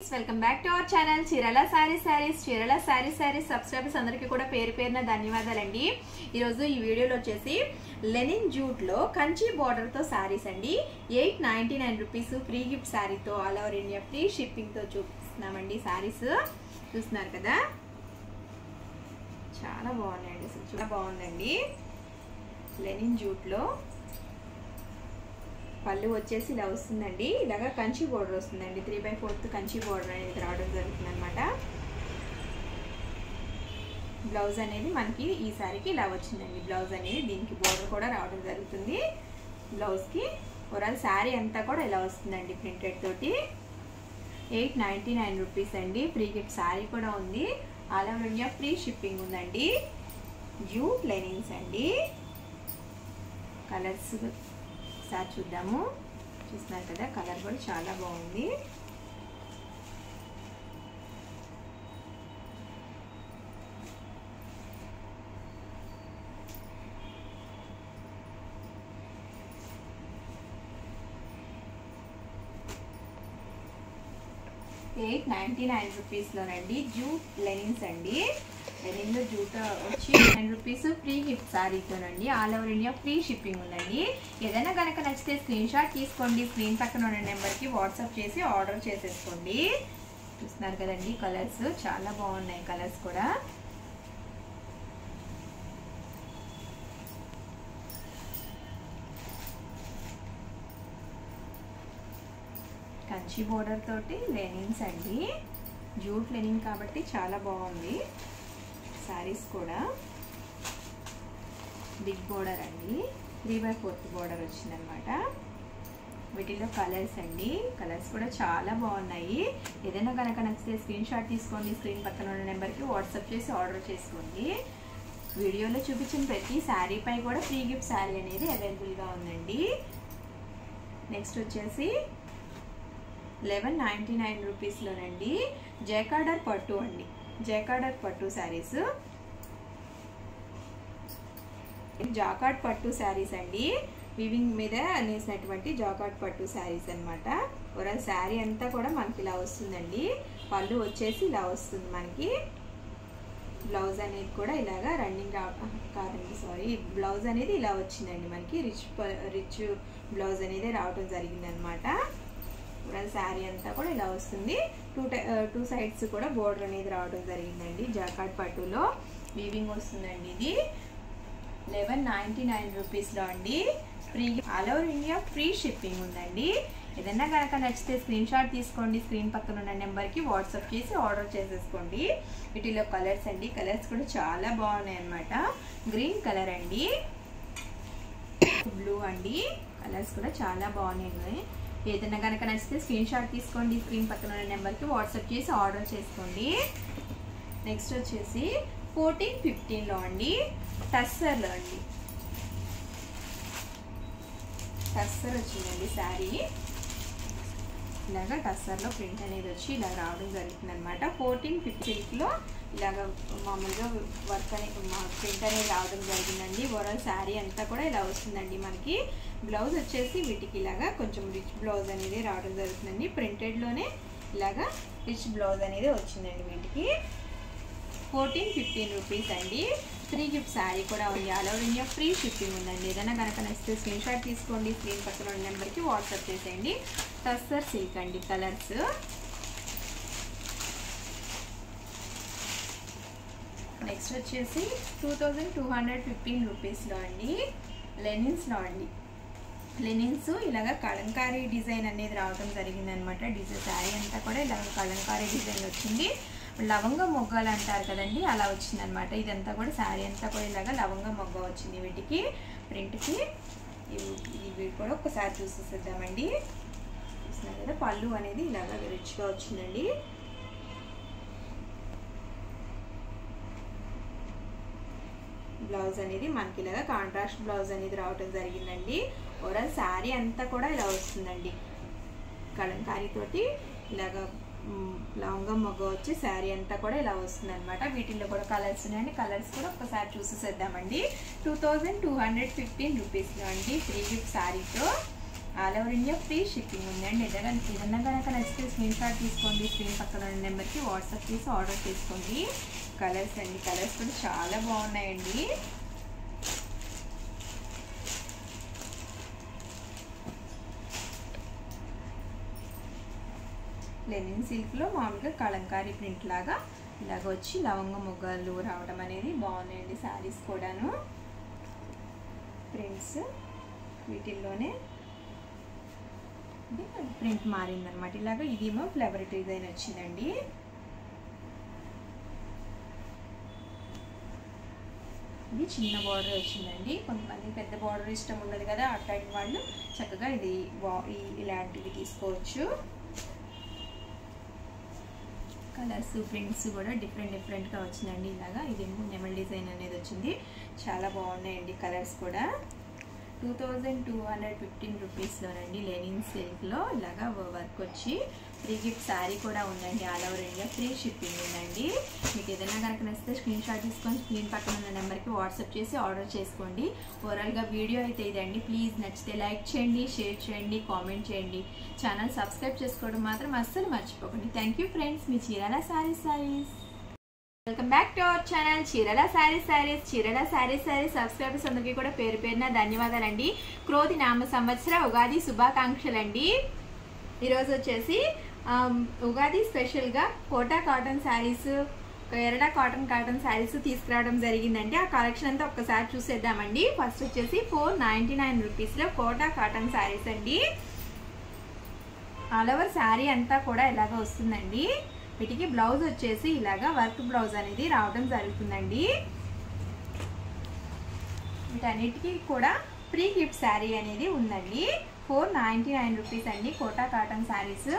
Welcome back to our channel Chirala saris subscribers అందరికీ కూడా పేరు పేరున ధన్యవాదాలండి. ఈరోజు ఈ వీడియోలో వచ్చేసి లెనిన్ జూట్ లో కంచి బార్డర్ తో సారీస్ అండి. 899 రూపీస్ ఫ్రీ గిఫ్ట్ సారీతో all over India free shipping తో చూపిస్తున్నామండి. సారీస్ చూస్తున్నారు కదా, చాలా బాగున్నాయండి, అసలు చాలా బాగుందండి. లెనిన్ జూట్ లో పళ్ళు వచ్చేసి ఇలా వస్తుందండి. ఇలాగా కంచి బోర్డర్ వస్తుందండి. 3/4 కంచి బోర్డర్ అనేది రావడం జరుగుతుంది అనమాట. బ్లౌజ్ అనేది మనకి ఈ సారీకి ఇలా వచ్చిందండి. బ్లౌజ్ అనేది దీనికి బోర్డర్ కూడా రావడం జరుగుతుంది. బ్లౌజ్కి ఓవరాల్ శారీ అంతా కూడా ఇలా వస్తుందండి ప్రింటెడ్ తోటి. 899 రూపీస్ అండి. ఫ్రీ గిఫ్ట్ శారీ కూడా ఉంది. All over India free shipping ఉందండి. జూట్ లెనిన్స్ అండి. కలర్స్ ఒకసారి చూద్దాము. చూస్తున్నారు కదా, కలర్ కూడా చాలా బాగుంది. $899 రూపీస్లోనండి జూట్ లెనిన్స్ అండి. లెనిన్లో జూట్ వచ్చి 10 రూపీస్ ఫ్రీ గిఫ్ట్ శారీతోనండి. All over India free shipping ఉందండి. ఏదైనా కనుక నచ్చితే స్క్రీన్ షాట్ తీసుకోండి. స్క్రీన్ పక్కన ఉన్న నెంబర్కి వాట్సాప్ చేసి ఆర్డర్ చేసేసుకోండి. చూస్తున్నారు కదండి, కలర్స్ చాలా బాగున్నాయి. కలర్స్ కూడా కంచి బోర్డర్ తోటి లెనిన్స్ అండి. జూట్ లెనిన్ కాబట్టి చాలా బాగుంది. సారీస్ కూడా బిగ్ బోర్డర్ అండి. 3/4 బోర్డర్ వచ్చిందనమాట. వీటిలో కలర్స్ అండి. కలర్స్ కూడా చాలా బాగున్నాయి. ఏదైనా కనుక నచ్చితే స్క్రీన్ షాట్ తీసుకోండి. స్క్రీన్ పక్కన ఉన్న నెంబర్కి వాట్సాప్ చేసి ఆర్డర్ చేసుకోండి. వీడియోలో చూపించిన ప్రతి శారీపై కూడా ఫ్రీ గిఫ్ట్ శారీ అనేది అవైలబుల్గా ఉందండి. నెక్స్ట్ వచ్చేసి 1199 రూపీస్లోనండి జైకార్డర్ పట్టు అండి. జైకార్డర్ పట్టు శారీస్, జాకార్డ్ పట్టు శారీస్ అండి. వివింగ్ మీద అనేసినటువంటి జాకార్డ్ పట్టు శారీస్ అనమాట. ఓవరాల్ శారీ అంతా కూడా మనకి ఇలా వస్తుందండి. పళ్ళు వచ్చేసి ఇలా వస్తుంది మనకి. బ్లౌజ్ అనేది కూడా ఇలాగా రన్నింగ్ కాదండి, సారీ, బ్లౌజ్ అనేది ఇలా వచ్చిందండి మనకి. రిచ్ బ్లౌజ్ అనేది రావడం జరిగింది అనమాట. శారీ అంతా కూడా ఇలా వస్తుంది. టూ సైడ్స్ కూడా బోర్డర్ అనేది రావడం జరిగిందండి. జాకార్డ్ పట్టులో వీవింగ్ వస్తుందండి. ఇది 1199 రూపీస్లో అండి. Free all over India free shipping ఉందండి. ఏదన్నా కనుక నచ్చితే స్క్రీన్ షాట్ తీసుకోండి. స్క్రీన్ పక్కన ఉన్న నెంబర్కి వాట్సాప్ చేసి ఆర్డర్ చేసేసుకోండి. వీటిలో కలర్స్ అండి. కలర్స్ కూడా చాలా బాగున్నాయి అన్నమాట. గ్రీన్ కలర్ అండి, బ్లూ అండి. కలర్స్ కూడా చాలా బాగున్నాయి. ఏదైనా కనుక నచ్చితే స్క్రీన్ షాట్ తీసుకోండి. స్క్రీన్ పక్కన ఉన్న నెంబర్కి వాట్సాప్ చేసి ఆర్డర్ చేసుకోండి. నెక్స్ట్ వచ్చేసి 1415లో అండి. టస్సర్లో అండి. టస్సర్ వచ్చిందండి శారీ. ఇలాగా టస్సర్లో ప్రింట్ అనేది వచ్చి ఇలా రావడం జరుగుతుంది అనమాట. 1458లో ఇలాగ మామూలుగా వర్క్ అనేది ప్రింట్ అనేది రావడం జరిగిందండి. ఓవరాల్ శారీ అంతా కూడా ఇలా వస్తుందండి మనకి. బ్లౌజ్ వచ్చేసి వీటికి ఇలాగా కొంచెం రిచ్ బ్లౌజ్ అనేది రావడం జరుగుతుందండి. ప్రింటెడ్లోనే ఇలాగా రిచ్ బ్లౌజ్ అనేది వచ్చిందండి వీటికి. 1415 రూపీస్ అండి. ఫ్రీ గిఫ్ట్ శారీ కూడా ఉంది. All over India free shipping ఉందండి. ఏదైనా కనుక నచ్చితే స్క్రీన్ షాట్ తీసుకోండి. స్క్రీన్ పక్కన ఉన్న నెంబర్కి వాట్సాప్ చేసేయండి. టస్సర్ సిల్క్ అండి. కలర్స్ నెక్స్ట్ వచ్చేసి 2215 రూపీస్లో అండి. లెనిన్స్లో అండి. లెనిన్స్ ఇలాగ కలంకారీ డిజైన్ అనేది రావడం జరిగింది అనమాట. డిజైన్ శారీ అంతా కూడా ఇలాగ కలంకారీ డిజైన్ వచ్చింది. లవంగ మొగ్గలు అంటారు కదండి, అలా వచ్చింది అనమాట. ఇదంతా కూడా శారీ అంతా కూడా ఇలాగ లవంగ మొగ్గ వచ్చింది వీటికి ప్రింట్కి. ఇవి కూడా ఒకసారి చూసేద్దామండి. చూస్తున్నారు కదా, పళ్ళు అనేది ఇలాగ రిచ్గా వచ్చిందండి. బ్లౌజ్ అనేది మనకి ఇలాగా కాంట్రాస్ట్ బ్లౌజ్ అనేది రావడం జరిగిందండి. ఓవరాల్ శారీ అంతా కూడా ఇలా వస్తుందండి. కలంకారీ తోటి ఇలాగ లవంగం మొగ్గ వచ్చి శారీ అంతా కూడా ఇలా వస్తుంది అనమాట. వీటిల్లో కూడా కలర్స్ ఉన్నాయండి. కలర్స్ కూడా ఒకసారి చూసేద్దామండి. 2215 రూపీస్లో అండి ఫ్రీ గిఫ్ట్ శారీతో all over India free shipping ఉందండి. ఏదైనా కనుక నచ్చితే స్క్రీన్ షాట్ తీసుకోండి, స్క్రీన్ పక్కన ఉన్న నెంబర్కి వాట్సాప్ చేసి ఆర్డర్ చేసుకోండి. కలర్స్ అండి, కలర్స్ కూడా చాలా బాగున్నాయండి. లెనిన్ సిల్క్లో మామూలుగా కలంకారీ ప్రింట్ లాగా ఇలాగ వచ్చి లవంగ మొగ్గలు రావడం అనేది బాగున్నాయండి. శారీస్ కూడాను ప్రింట్స్ వీటిల్లోనే ప్రింట్ మారిందనమాట. ఇలాగ ఇదేమో ఫ్లవర్ డిజైన్ వచ్చిందండి. ఇది చిన్న బార్డర్ వచ్చిందండి. కొంతమంది పెద్ద బార్డర్ ఇష్టం ఉండదు కదా, అట్లాంటి వాళ్ళు చక్కగా ఇది ఇలాంటివి తీసుకోవచ్చు. కలర్స్ ప్రింట్స్ కూడా డిఫరెంట్గా వచ్చిందండి. ఇలాగా ఇదేమో నెమల్ డిజైన్ అనేది వచ్చింది. చాలా బాగున్నాయండి కలర్స్ కూడా. 2215 రూపీస్లోనండి లెనిన్ సిల్క్లో ఇలాగా వర్క్ వచ్చి ఫ్రీ గిఫ్ట్ శారీ కూడా ఉందండి. All over India free shipping ఉందండి. మీకు ఏదైనా కనుక నచ్చితే స్క్రీన్ షాట్ తీసుకొని స్క్రీన్ పక్కన ఉన్న నెంబర్కి వాట్సాప్ చేసి ఆర్డర్ చేసుకోండి. ఓవరాల్గా వీడియో అయితే ఇదండి. ప్లీజ్ నచ్చితే లైక్ చేయండి, షేర్ చేయండి, కామెంట్ చేయండి. ఛానల్ సబ్స్క్రైబ్ చేసుకోవడం మాత్రం అస్సలు మర్చిపోకండి. Thank you friends. Me Chirala saris. Welcome back to our channel Chirala saris. Subscribers అందరికీ కూడా పేరు పేరున ధన్యవాదాలండి. క్రోధి నామ సంవత్సర ఉగాది శుభాకాంక్షలండి. ఈరోజు వచ్చేసి ఉగాది స్పెషల్గా Kota cotton saris, Kerala cotton saris తీసుకురావడం జరిగిందండి. ఆ కలెక్షన్ అంతా ఒక్కసారి చూసేద్దామండి. ఫస్ట్ వచ్చేసి 499 రూపీస్లో కోటా కాటన్ శారీస్ అండి. ఆల్ ఓవర్ శారీ అంతా కూడా ఇలాగ వస్తుందండి. వీటికి బ్లౌజ్ వచ్చేసి ఇలాగా వర్క్ బ్లౌజ్ అనేది రావడం జరుగుతుందండి. వీటన్నిటికీ కూడా ఫ్రీ గిఫ్ట్ శారీ అనేది ఉందండి. 499 రూపీస్ అండి కోటా కాటన్ శారీస్.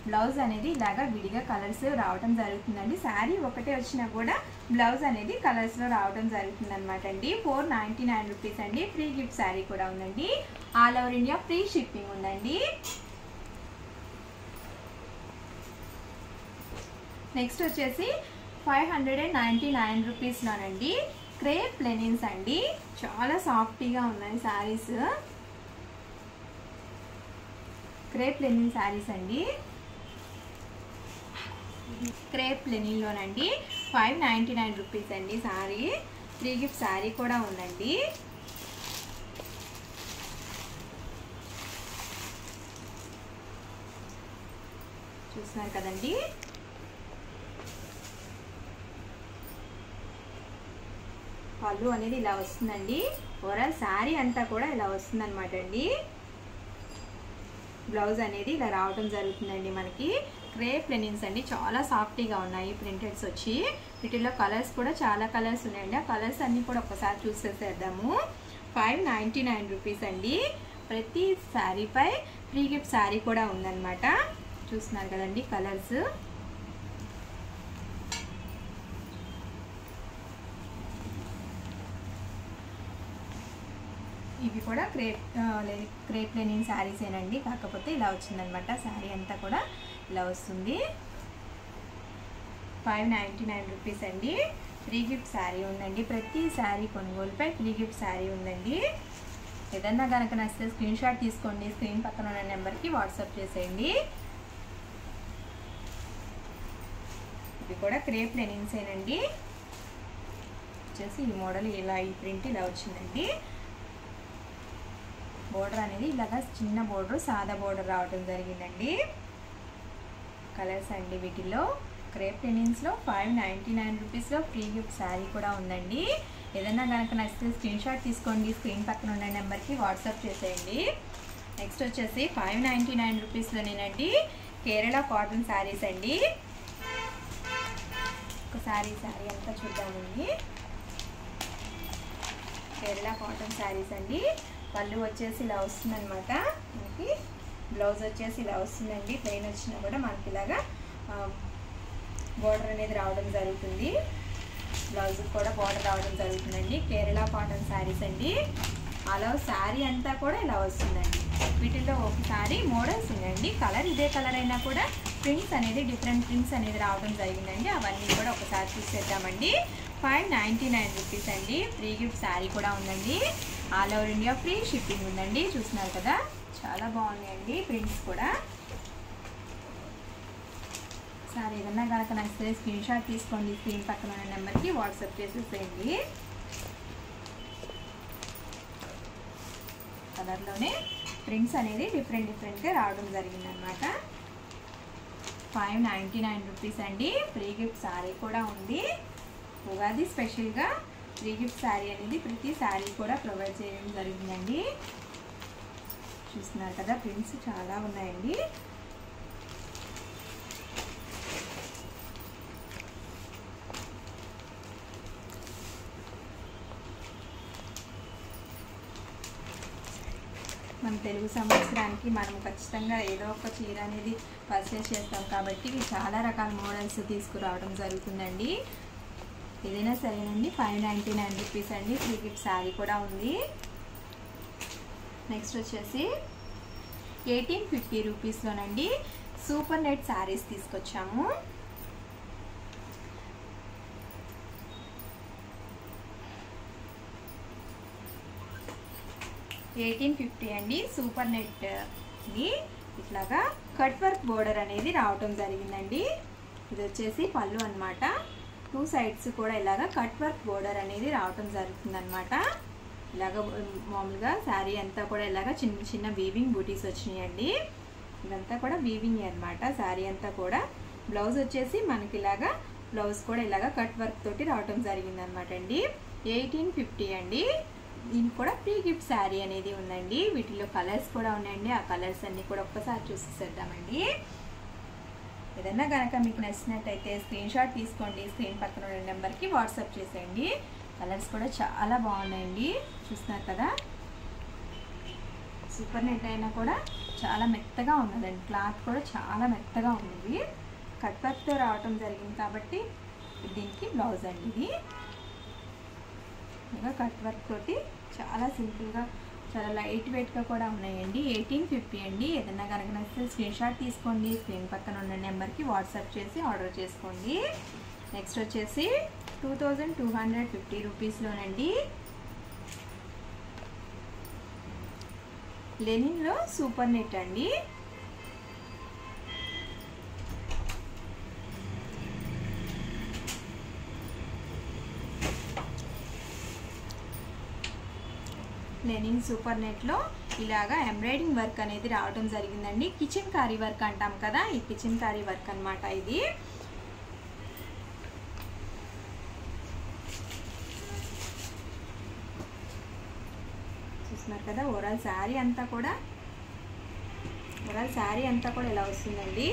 బ్లౌజ్ అనేది ఇలాగా విడిగా కలర్స్ రావడం జరుగుతుందండి. శారీ ఒకటే వచ్చినా కూడా బ్లౌజ్ అనేది కలర్స్లో రావడం జరుగుతుంది అనమాట అండి. 499 రూపీస్ అండి. ఫ్రీ గిఫ్ట్ శారీ కూడా ఉందండి. All over India free shipping ఉందండి. నెక్స్ట్ వచ్చేసి 599 రూపీస్లోనండి క్రేప్ లెనిన్స్ అండి. చాలా సాఫ్టీగా ఉన్నాయి శారీస్. క్రేప్ లెనిన్ శారీస్ అండి. క్రేప్ లెనిన్లోనండి 599 రూపీస్ అండి శారీ. ఫ్రీ గిఫ్ట్ శారీ కూడా ఉందండి. చూస్తున్నారు కదండి. పళ్ళు అనేది ఇలా వస్తుందండి. ఓవరాల్ శారీ అంతా కూడా ఇలా వస్తుంది అనమాట అండి. బ్లౌజ్ అనేది ఇలా రావడం జరుగుతుందండి. మనకి క్రేప్ లెనిన్స్ అండి. చాలా సాఫ్టీగా ఉన్నాయి ప్రింటెడ్స్ వచ్చి. వీటిలో కలర్స్ కూడా చాలా కలర్స్ ఉన్నాయండి. ఆ కలర్స్ అన్నీ కూడా ఒకసారి చూసేసేద్దాము. 599 రూపీస్ అండి. ప్రతి శారీపై ఫ్రీ గిఫ్ట్ శారీ కూడా ఉందన్నమాట. చూస్తున్నారు కదండి కలర్స్. ఇవి కూడా క్రేప్ లెనిన్ శారీస్ ఏనండి. కాకపోతే ఇలా వచ్చిందనమాట. శారీ అంతా కూడా ఇలా వస్తుంది. 599 రూపీస్ అండి. ఫ్రీ గిఫ్ట్ శారీ ఉందండి. ప్రతి శారీ కొనుగోలుపై ఫ్రీ గిఫ్ట్ శారీ ఉందండి. ఏదన్నా కనుక నచ్చితే స్క్రీన్ షాట్ తీసుకోండి. స్క్రీన్ పక్కన ఉన్న నెంబర్కి వాట్సాప్ చేసేయండి. ఇవి కూడా క్రేప్ లెనిన్స్ ఏనండి. వచ్చేసి ఈ మోడల్ ఇలా ఈ ప్రింట్ ఇలా వచ్చిందండి. బోర్డర్ అనేది ఇలాగా చిన్న బోర్డర్, సాదా బోర్డర్ రావడం జరిగిందండి. కలర్స్ అండి వీటిల్లో. క్రేప్ లెనిన్స్లో 599 రూపీస్లో ఫ్రీ గిఫ్ట్ శారీ కూడా ఉందండి. ఏదైనా కనుక నచ్చితే స్క్రీన్ షాట్ తీసుకోండి. స్క్రీన్ పక్కన ఉన్న నెంబర్కి వాట్సాప్ చేసేయండి. నెక్స్ట్ వచ్చేసి 599 రూపీస్లోనేనండి కేరళ కాటన్ శారీస్ అండి. ఒకసారి శారీ అంతా చూద్దామండి. కేరళ కాటన్ శారీస్ అండి. పళ్ళు వచ్చేసి ఇలా వస్తుందన్నమాట. మనకి బ్లౌజ్ వచ్చేసి ఇలా వస్తుందండి. ప్లెయిన్ వచ్చినా కూడా మనకి ఇలాగా బోర్డర్ అనేది రావడం జరుగుతుంది. బ్లౌజ్ కూడా బోర్డర్ రావడం జరుగుతుందండి. కేరళ కాటన్ శారీస్ అండి. అలా శారీ అంతా కూడా ఇలా వస్తుందండి. వీటిల్లో ఒకసారి మోడల్స్ ఉన్నాయండి. కలర్ ఇదే కలర్ అయినా కూడా ప్రింట్స్ అనేది డిఫరెంట్ ప్రింట్స్ అనేది రావడం జరిగిందండి. అవన్నీ కూడా ఒకసారి చూసేద్దామండి. 599 రూపీస్ అండి. ఫ్రీ గిఫ్ట్ శారీ కూడా ఉందండి. All over India free shipping ఉందండి. చూస్తున్నారు కదా, చాలా బాగున్నాయండి ప్రింట్స్ కూడా. సారీ ఏదన్నా కనుక నచ్చితే స్క్రీన్ షాట్ తీసుకోండి. స్క్రీన్ పక్కన ఉన్న నెంబర్కి వాట్సాప్ చేసేసేయండి. కలర్లోనే ప్రింట్స్ అనేది డిఫరెంట్గా రావడం జరిగిందనమాట. 599 రూపీస్ అండి. ఫ్రీ గిఫ్ట్ శారీ కూడా ఉంది. ఉగాది స్పెషల్గా ఫ్రీ గిఫ్ట్ శారీ అనేది ప్రతి శారీ కూడా ప్రొవైడ్ చేయడం జరిగిందండి. చూస్తున్నారు కదా, ప్రింట్స్ చాలా ఉన్నాయండి. మన తెలుగు సంవత్సరానికి మనం ఖచ్చితంగా ఏదో ఒక చీర అనేది పర్చేస్ చేస్తాం కాబట్టి చాలా రకాల మోడల్స్ తీసుకురావడం జరుగుతుందండి. ఏదైనా సరేనండి. 599 రూపీస్ అండి. ఫ్రీ గిఫ్ట్ శారీ కూడా ఉంది. నెక్స్ట్ వచ్చేసి 1850 రూపీస్లోనండి సూపర్ నెట్ శారీస్ తీసుకొచ్చాము. $1850 అండి. సూపర్ నెట్ ఇట్లాగా కట్ వర్క్ బోర్డర్ అనేది రావటం జరిగిందండి. ఇది వచ్చేసి పళ్ళు అన్నమాట. 2 సైడ్స్ కూడా ఇలాగా కట్ వర్క్ బోర్డర్ అనేది రావటం జరుగుతుందన్నమాట. ఇలాగ మామూలుగా శారీ అంతా కూడా ఇలాగా చిన్న చిన్న వీవింగ్ బూటీస్ వచ్చినాయండి. ఇదంతా కూడా వీవింగ్ అన్నమాట శారీ అంతా కూడా. బ్లౌజ్ వచ్చేసి మనకి ఇలాగా బ్లౌజ్ కూడా ఇలాగా కట్ వర్క్ తోటి రావటం జరిగిందనమాట అండి. 1850 అండి. దీనికి కూడా ఫ్రీ గిఫ్ట్ శారీ అనేది ఉందండి. వీటిలో కలర్స్ కూడా ఉన్నాయండి. ఆ కలర్స్ అన్ని కూడా ఒక్కసారి చూసేద్దామండి. ఏదన్నా కనుక మీకు నచ్చినట్టయితే స్క్రీన్ షాట్ తీసుకోండి. స్క్రీన్ పక్కన ఉన్న నెంబర్కి వాట్సాప్ చేసేయండి. కలర్స్ కూడా చాలా బాగున్నాయండి. చూస్తున్నారు కదా, సూపర్ నెట్ అయినా కూడా చాలా మెత్తగా ఉన్నదండి. క్లాత్ కూడా చాలా మెత్తగా ఉంది. కట్ వర్క్తో రావటం జరిగింది కాబట్టి దీనికి బ్లౌజ్ అండి. ఇది ఇంకా కట్ వర్క్ తోటి చాలా సింపుల్గా చాలా లైట్ వెయిట్గా కూడా ఉన్నాయండి. 1850 అండి. ఏదన్నా కనుక నచ్చితే స్క్రీన్ షాట్ తీసుకోండి. స్క్రీన్ పక్కన ఉన్న నెంబర్కి వాట్సాప్ చేసి ఆర్డర్ చేసుకోండి. నెక్స్ట్ వచ్చేసి 2250 రూపీస్లోనండి లెనిన్లో సూపర్ నెట్ అండి. లెనిన్ సూపర్ నెట్లో ఇలాగా ఎంబ్రాయిడింగ్ వర్క్ అనేది రావడం జరిగిందండి. కిచెన్ కారీ వర్క్ అంటాం కదా, ఈ కిచెన్ కారీ వర్క్ అన్నమాట ఇది. చూస్తున్నారు కదా, ఓవరాల్ శారీ అంతా కూడా ఇలా వస్తుందండి.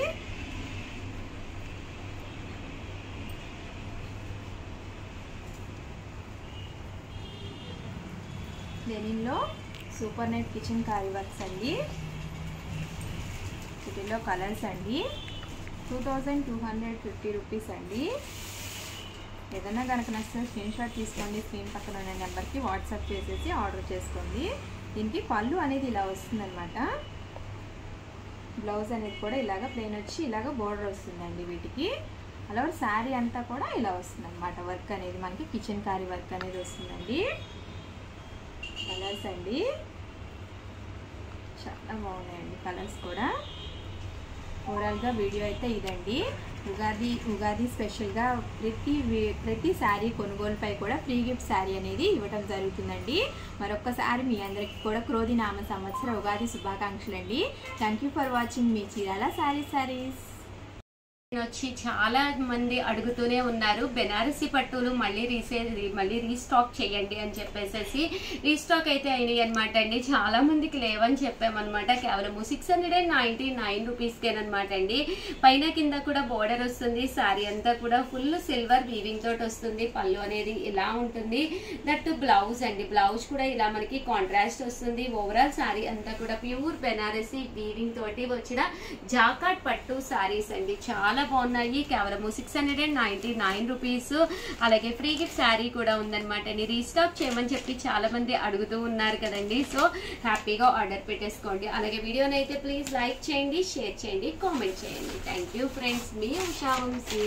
లెనిన్లో సూపర్ నెట్ కిచెన్ కారీ వర్క్స్ అండి. వీటిలో కలర్స్ అండి. 2250 రూపీస్ అండి. ఏదైనా కనుక నచ్చితే స్క్రీన్ షాట్ తీసుకోండి. స్క్రీన్ పక్కన ఉన్న నెంబర్కి వాట్సాప్ చేసేసి ఆర్డర్ చేసుకోండి. దీనికి పళ్ళు అనేది ఇలా వస్తుందన్నమాట. బ్లౌజ్ అనేది కూడా ఇలాగ ప్లెయిన్ వచ్చి ఇలాగ బోర్డర్ వస్తుందండి వీటికి. అలా శారీ అంతా కూడా ఇలా వస్తుంది అన్నమాట. వర్క్ అనేది మనకి కిచెన్ కారీ వర్క్ అనేది వస్తుందండి. కలర్స్ అండి చాలా బాగున్నాయండి కలర్స్ కూడా. ఓవరాల్గా వీడియో అయితే ఇదండి. ఉగాది స్పెషల్గా ప్రతి శారీ కొనుగోలుపై కూడా ఫ్రీ గిఫ్ట్ శారీ అనేది ఇవ్వడం జరుగుతుందండి. మరొక్కసారి మీ అందరికీ కూడా క్రోధి నామ సంవత్సర ఉగాది శుభాకాంక్షలు అండి. థ్యాంక్ యూ ఫర్ వాచింగ్ మీ చీరాల శారీస్. వచ్చి చాలా మంది అడుగుతూనే ఉన్నారు, బెనారసి పట్టులు మళ్ళీ రీస్టాక్ చేయండి అని చెప్పేసి. రీస్టాక్ అయితే అయినాయి అనమాట అండి. చాలా మందికి లేవని చెప్పామన్నమాట. కేవలం 699 రూపీస్కేనమాట అండి. పైన కింద కూడా బోర్డర్ వస్తుంది. శారీ అంతా కూడా ఫుల్ సిల్వర్ వీవింగ్ తోటి వస్తుంది. పళ్ళు అనేది ఇలా ఉంటుంది. దట్ బ్లౌజ్ అండి. బ్లౌజ్ కూడా ఇలా మనకి కాంట్రాస్ట్ వస్తుంది. ఓవరాల్ శారీ అంతా కూడా ప్యూర్ బెనారసి వీవింగ్ తోటి వచ్చిన జాకాట్ పట్టు శారీస్ అండి. చాలా చాలా బాగున్నాయి. కేవలం 699 రూపీస్. అలాగే ఫ్రీ గిఫ్ట్ శారీ కూడా ఉందన్నమాట. రీస్టాక్ చేయమని చెప్పి చాలా మంది అడుగుతూ ఉన్నారు కదండి. సో హ్యాపీగా ఆర్డర్ పెట్టేసుకోండి. అలాగే వీడియోని అయితే ప్లీజ్ లైక్ చేయండి, షేర్ చేయండి, కామెంట్ చేయండి. Thank you friends. మీ ఉషా వంశీ.